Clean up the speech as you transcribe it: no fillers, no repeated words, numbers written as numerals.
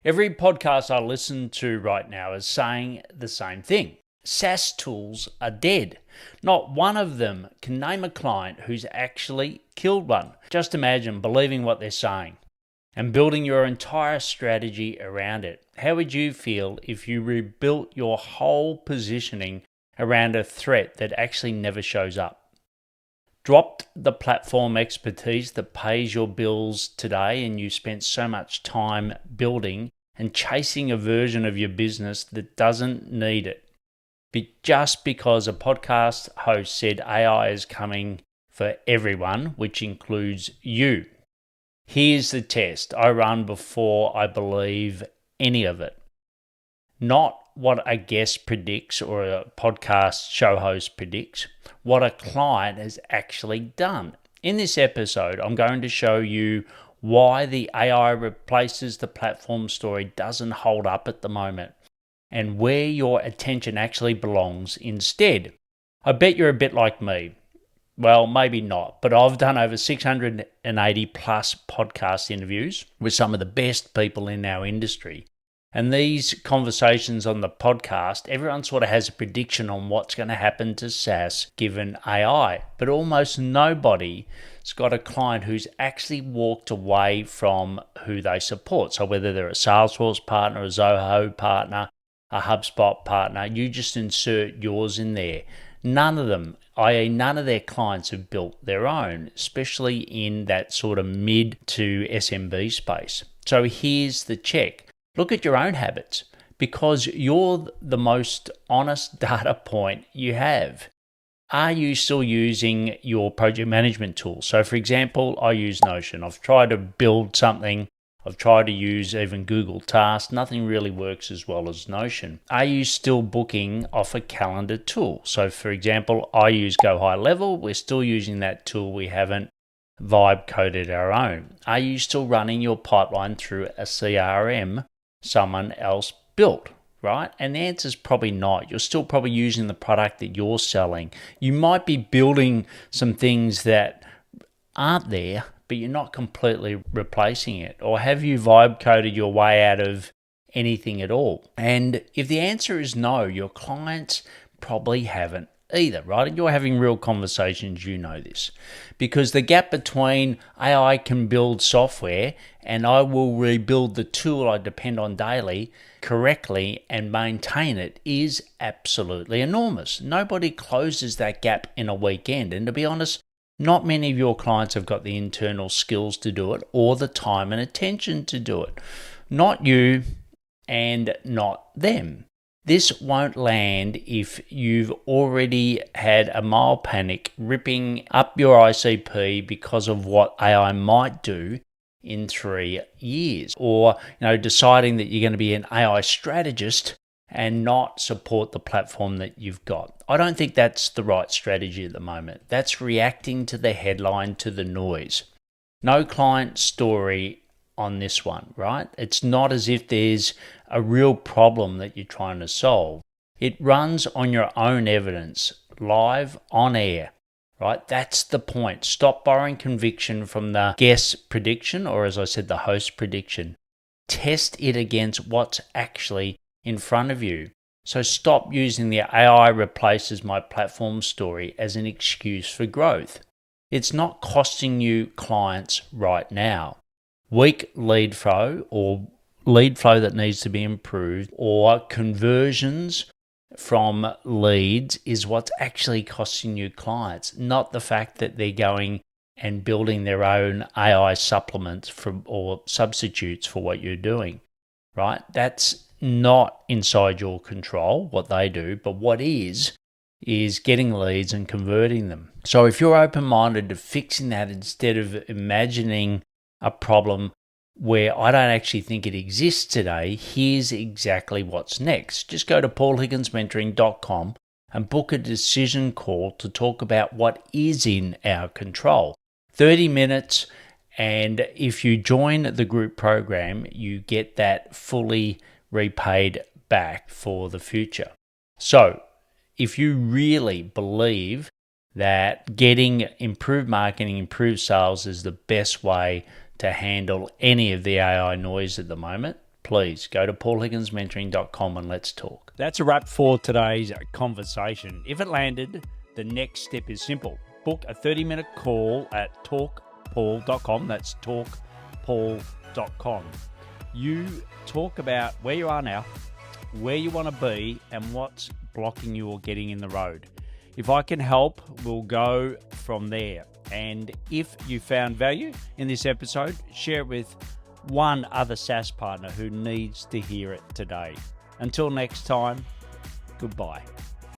Every podcast I listen to right now is saying the same thing. SaaS tools are dead. Not one of them can name a client who's actually killed one. Just imagine believing what they're saying and building your entire strategy around it. How would you feel if you rebuilt your whole positioning around a threat that actually never shows up? Dropped the platform expertise that pays your bills today, and you spent so much time building and chasing a version of your business that doesn't need it. Just because a podcast host said AI is coming for everyone, which includes you. Here's the test I run before I believe any of it. Not what a guest predicts or a podcast show host predicts, what a client has actually done. In this episode, I'm going to show you why the AI replaces the platform story doesn't hold up at the moment and where your attention actually belongs instead. I bet you're a bit like me. Well, maybe not, but I've done over 680 plus podcast interviews with some of the best people in our industry. And these conversations on the podcast, everyone sort of has a prediction on what's going to happen to SaaS given AI, but almost nobody's got a client who's actually walked away from who they support. So whether they're a Salesforce partner, a Zoho partner, a HubSpot partner, you just insert yours in there. None of them, i.e. none of their clients have built their own, especially in that sort of mid to SMB space. So here's the check. Look at your own habits because you're the most honest data point you have. Are you still using your project management tool? So for example, I use Notion. I've tried to build something. I've tried to use even Google Tasks. Nothing really works as well as Notion. Are you still booking off a calendar tool? So for example, I use Go High Level. We're still using that tool. We haven't vibe coded our own. Are you still running your pipeline through a CRM someone else built, right? And the answer is probably not. You're still probably using the product that you're selling. You might be building some things that aren't there, but you're not completely replacing it. Or have you vibe coded your way out of anything at all? And if the answer is no, your clients probably haven't either, right? And you're having real conversations, you know this. Because the gap between AI can build software and I will rebuild the tool I depend on daily correctly and maintain it is absolutely enormous. Nobody closes that gap in a weekend. And to be honest, not many of your clients have got the internal skills to do it or the time and attention to do it. Not you and not them. This won't land if you've already had a mild panic ripping up your ICP because of what AI might do in 3 years, or deciding that you're going to be an AI strategist and not support the platform that you've got. I don't think that's the right strategy at the moment. That's reacting to the headline, to the noise. No client story on this one, right? It's not as if there's a real problem that you're trying to solve. It runs on your own evidence, live on air, right? That's the point. Stop borrowing conviction from the guest prediction, or as I said, the host prediction. Test it against what's actually in front of you. So stop using the AI replaces my platform story as an excuse for growth. It's not costing you clients right now. Weak lead flow or lead flow that needs to be improved or conversions from leads is what's actually costing you clients, not the fact that they're going and building their own AI supplements or substitutes for what you're doing, right? That's not inside your control, what they do, but what is getting leads and converting them. So if you're open-minded to fixing that instead of imagining a problem where I don't actually think it exists today, here's exactly what's next. Just go to paulhigginsmentoring.com and book a decision call to talk about what is in our control. 30 minutes, and if you join the group program, you get that fully repaid back for the future. So if you really believe that getting improved marketing, improved sales is the best way to handle any of the AI noise at the moment, please go to paulhigginsmentoring.com and let's talk. That's a wrap for today's conversation. If it landed, the next step is simple. Book a 30-minute call at talkpaul.com. That's talkpaul.com. You talk about where you are now, where you want to be, and what's blocking you or getting in the road. If I can help, we'll go from there. And if you found value in this episode, share it with one other SaaS partner who needs to hear it today. Until next time, goodbye.